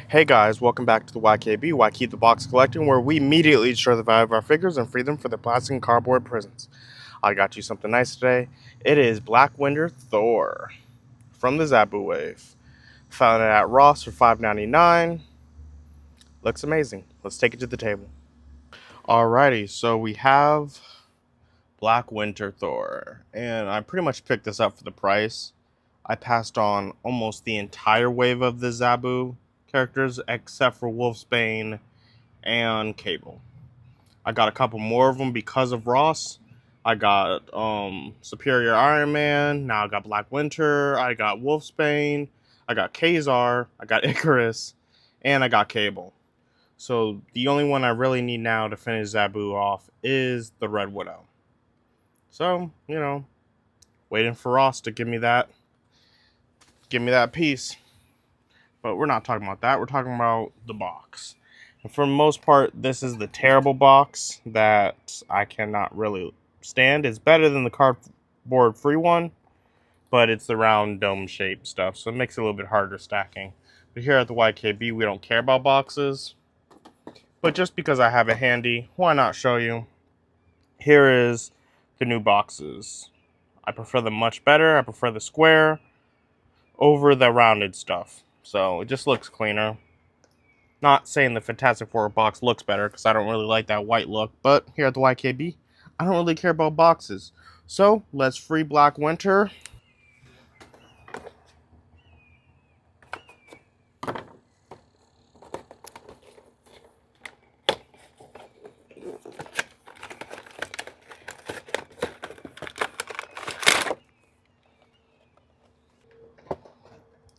Hey guys, welcome back to the YKB, Why Keep the Box Collecting, where we immediately destroy the value of our figures and free them for their plastic and cardboard prisons. I got you something nice today. It is Black Winter Thor from the Zabu Wave. Found it at Ross for $5.99. Looks amazing. Let's take it to the table. Alrighty, so we have Black Winter Thor, and I pretty much picked this up for the price. I passed on almost the entire wave of the Zabu characters except for Wolfsbane and Cable. I got a couple more of them because of Ross. I got Superior Iron Man. Now I got Black Winter. I got Wolfsbane. I got Kazar. I got Icarus. And I got Cable. So the only one I really need now to finish Zabu off is the Red Widow. So, waiting for Ross to give me that piece. But we're not talking about that. We're talking about the box. And for the most part, this is the terrible box that I cannot really stand. It's better than the cardboard free one, but it's the round dome shaped stuff, so it makes it a little bit harder stacking. But here at the YKB, we don't care about boxes. But just because I have it handy, why not show you? Here is the new boxes. I prefer them much better. I prefer the square over the rounded stuff. So it just looks cleaner. Not saying the Fantastic Four box looks better, because I don't really like that white look, but here at the YKB, I don't really care about boxes. So, let's free Black Winter.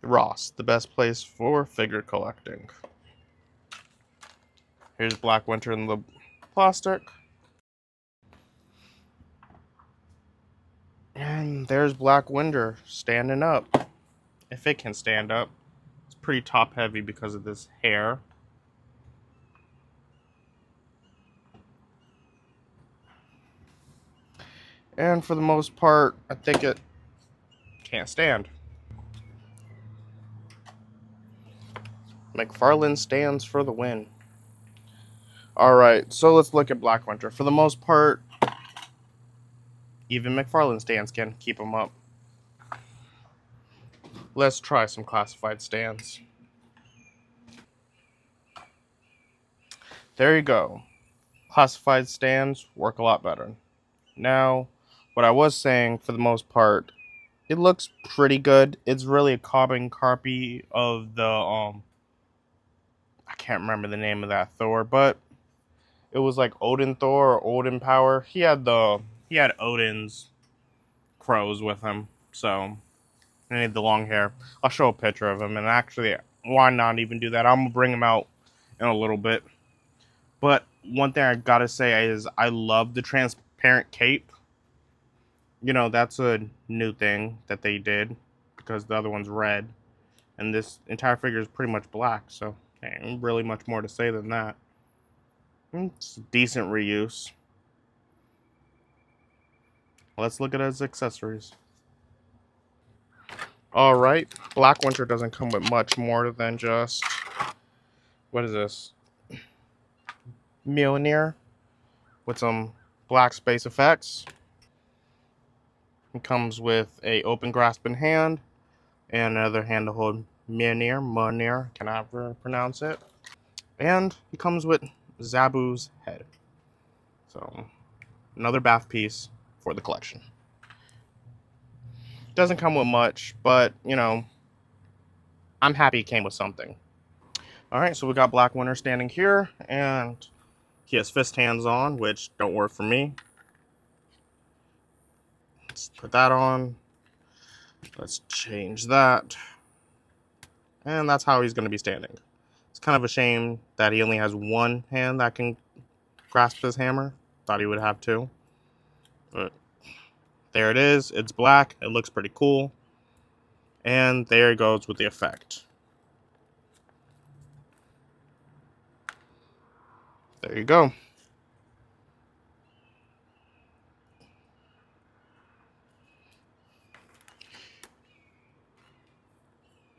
Ross, the best place for figure collecting. Here's Black Winter in the plastic. And there's Black Winter standing up. If it can stand up. It's pretty top heavy because of this hair. And for the most part, I think it can't stand. McFarlane stands for the win. Alright, so let's look at Black Winter. For the most part, even McFarlane stands can keep them up. Let's try some classified stands. There you go. Classified stands work a lot better. Now, what I was saying, for the most part, it looks pretty good. It's really a carbon copy of the, I can't remember the name of that Thor, but it was like Odin Thor or Odin Power. He had Odin's crows with him, so I need the long hair. I'll show a picture of him, and actually, why not even do that? I'm gonna bring him out in a little bit. But one thing I gotta say is I love the transparent cape. That's a new thing that they did, because the other one's red, and this entire figure is pretty much black, so ain't really much more to say than that. It's decent reuse. Let's look at his accessories. Alright, Black Winter doesn't come with much more than just, what is this? Mjolnir with some black space effects. It comes with a open grasping hand and another hand to hold Mjolnir, can I ever pronounce it? And he comes with Zabu's head. So, another bath piece for the collection. Doesn't come with much, but, I'm happy it came with something. Alright, so we got Black Winter standing here, and he has fist hands on, which don't work for me. Let's put that on. Let's change that. And that's how he's going to be standing. It's kind of a shame that he only has one hand that can grasp his hammer. Thought he would have two. But there it is. It's black. It looks pretty cool. And there it goes with the effect. There you go.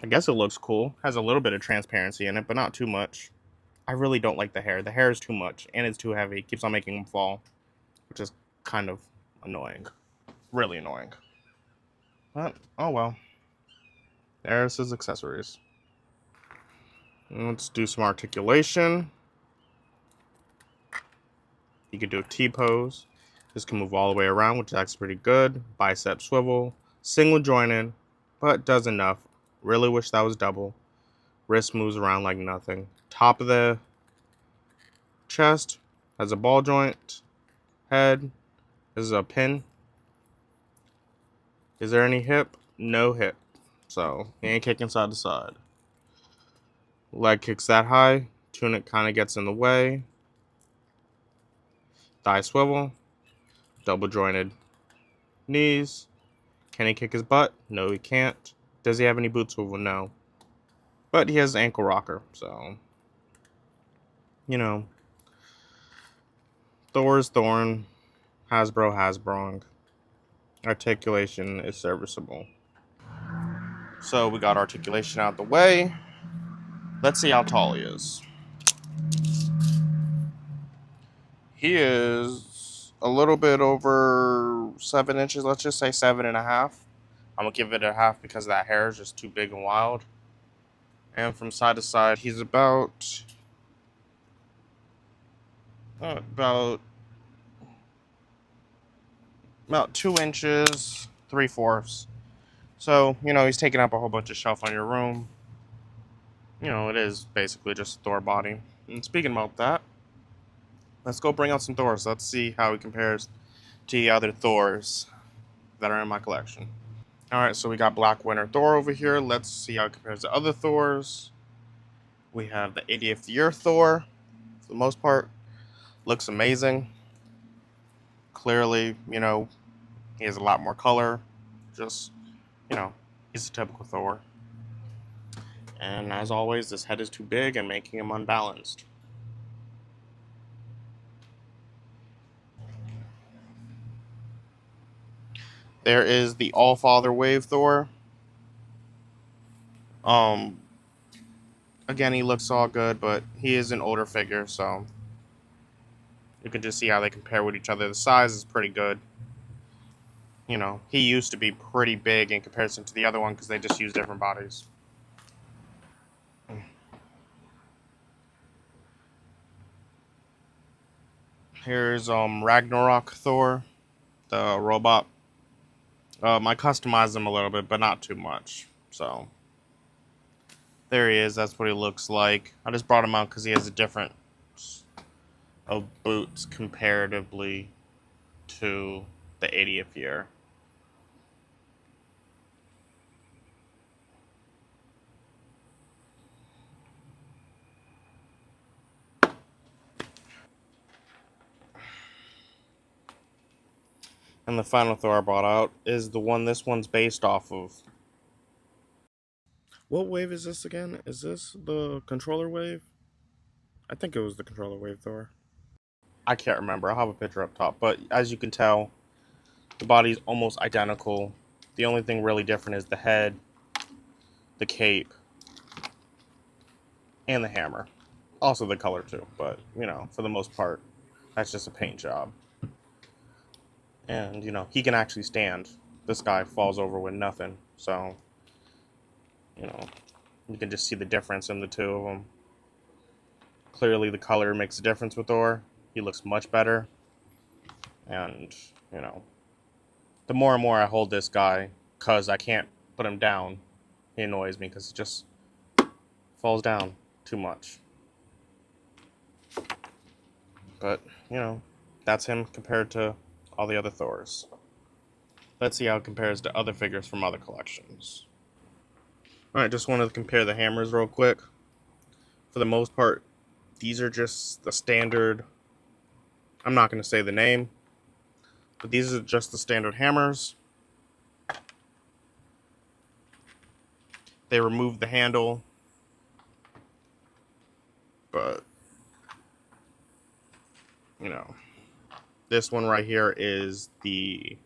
I guess it looks cool. Has a little bit of transparency in it, but not too much. I really don't like the hair. The hair is too much, and it's too heavy. It keeps on making him fall, which is kind of annoying. Really annoying. But, oh well. There's his accessories. Let's do some articulation. You can do a T-pose. This can move all the way around, which is actually pretty good. Bicep swivel. Single jointed, but does enough. Really wish that was double. Wrist moves around like nothing. Top of the chest has a ball joint. Head is a pin. Is there any hip? No hip. So, he ain't kicking side to side. Leg kicks that high. Tunic kind of gets in the way. Thigh swivel. Double jointed knees. Can he kick his butt? No, he can't. Does he have any boot swivel? No. But he has an ankle rocker, so, you know. Thor's Thorn. Hasbro. Articulation is serviceable. So we got articulation out the way. Let's see how tall he is. He is a little bit over 7 inches. Let's just say 7.5. I'm going to give it a half because that hair is just too big and wild. And from side to side, he's about 2 inches, 3/4. So, he's taking up a whole bunch of shelf on your room. It is basically just a Thor body. And speaking about that, let's go bring out some Thors. Let's see how he compares to the other Thors that are in my collection. Alright, so we got Black Winter Thor over here. Let's see how it compares to other Thors. We have the 80th year Thor. For the most part, looks amazing. Clearly, he has a lot more color. Just, he's a typical Thor. And as always, this head is too big and making him unbalanced. There is the All-Father Wave Thor. Again, he looks all good, but he is an older figure, so you can just see how they compare with each other. The size is pretty good. He used to be pretty big in comparison to the other one because they just use different bodies. Here's Ragnarok Thor, the robot. I customized him a little bit, but not too much. So there he is. That's what he looks like. I just brought him out because he has a different of boots comparatively to the 80th year. And the final Thor I brought out is the one this one's based off of. What wave is this again? Is this the controller wave? I think it was the controller wave Thor. I can't remember. I'll have a picture up top. But as you can tell, the body's almost identical. The only thing really different is the head, the cape, and the hammer. Also the color too. But, for the most part, that's just a paint job. And, he can actually stand. This guy falls over with nothing. So, you can just see the difference in the two of them. Clearly the color makes a difference with Thor. He looks much better. And, the more and more I hold this guy, because I can't put him down, he annoys me because he just falls down too much. But, that's him compared to all the other Thors. Let's see how it compares to other figures from other collections. Alright, just wanted to compare the hammers real quick. For the most part, these are just the standard, I'm not going to say the name, but these are just the standard hammers. They removed the handle, but, this one right here is the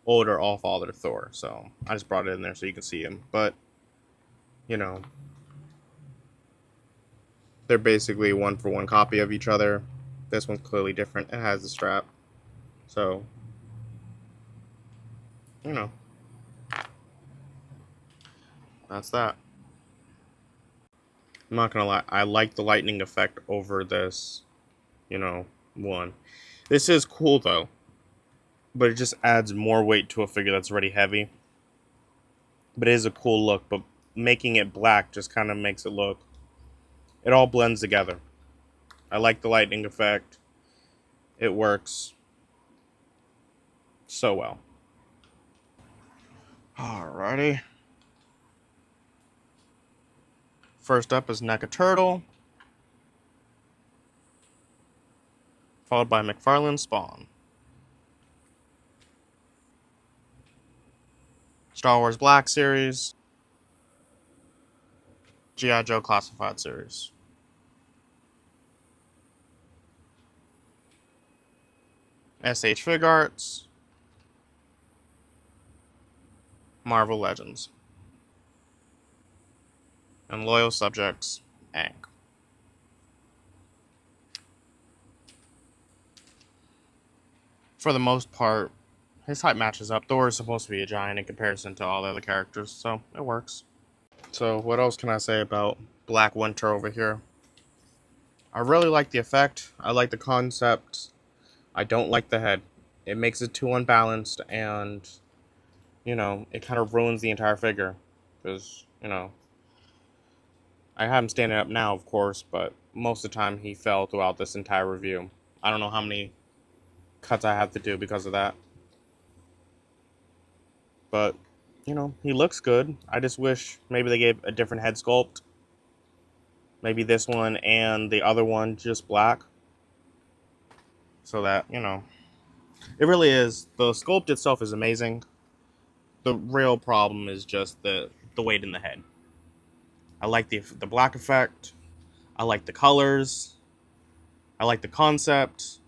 older All-Father Thor, so I just brought it in there so you can see him. But you know, they're basically one for one copy of each other. This one's clearly different. It has the strap. So, you know, that's that. I'm not gonna lie, I like the lightning effect over this, one. This is cool though, but it just adds more weight to a figure that's already heavy. But it is a cool look, but making it black just kind of makes it look, it all blends together. I like the lightning effect. It works so well. Alrighty. First up is NECA Turtle, followed by McFarlane Spawn. Star Wars Black Series, G.I. Joe Classified Series. SH Fig Arts, Marvel Legends, and Loyal Subjects, Ang. For the most part, his height matches up. Thor is supposed to be a giant in comparison to all the other characters, so it works. So what else can I say about Black Winter over here? I really like the effect. I like the concept. I don't like the head. It makes it too unbalanced, and, it kind of ruins the entire figure. Because, I have him standing up now, of course, but most of the time he fell throughout this entire review. I don't know how many cuts I have to do because of that. But, he looks good. I just wish maybe they gave a different head sculpt. Maybe this one and the other one just black. So that, it really is. The sculpt itself is amazing. The real problem is just the weight in the head. I like the black effect. I like the colors. I like the concept.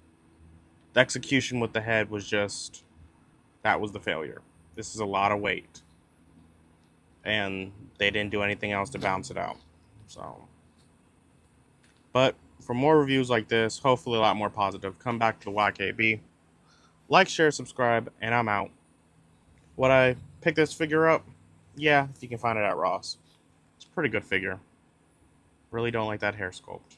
The execution with the head was just, that was the failure. This is a lot of weight. And they didn't do anything else to balance it out. So, but for more reviews like this, hopefully a lot more positive, come back to the YKB. Like, share, subscribe, and I'm out. Would I pick this figure up? Yeah, if you can find it at Ross. It's a pretty good figure. Really don't like that hair sculpt.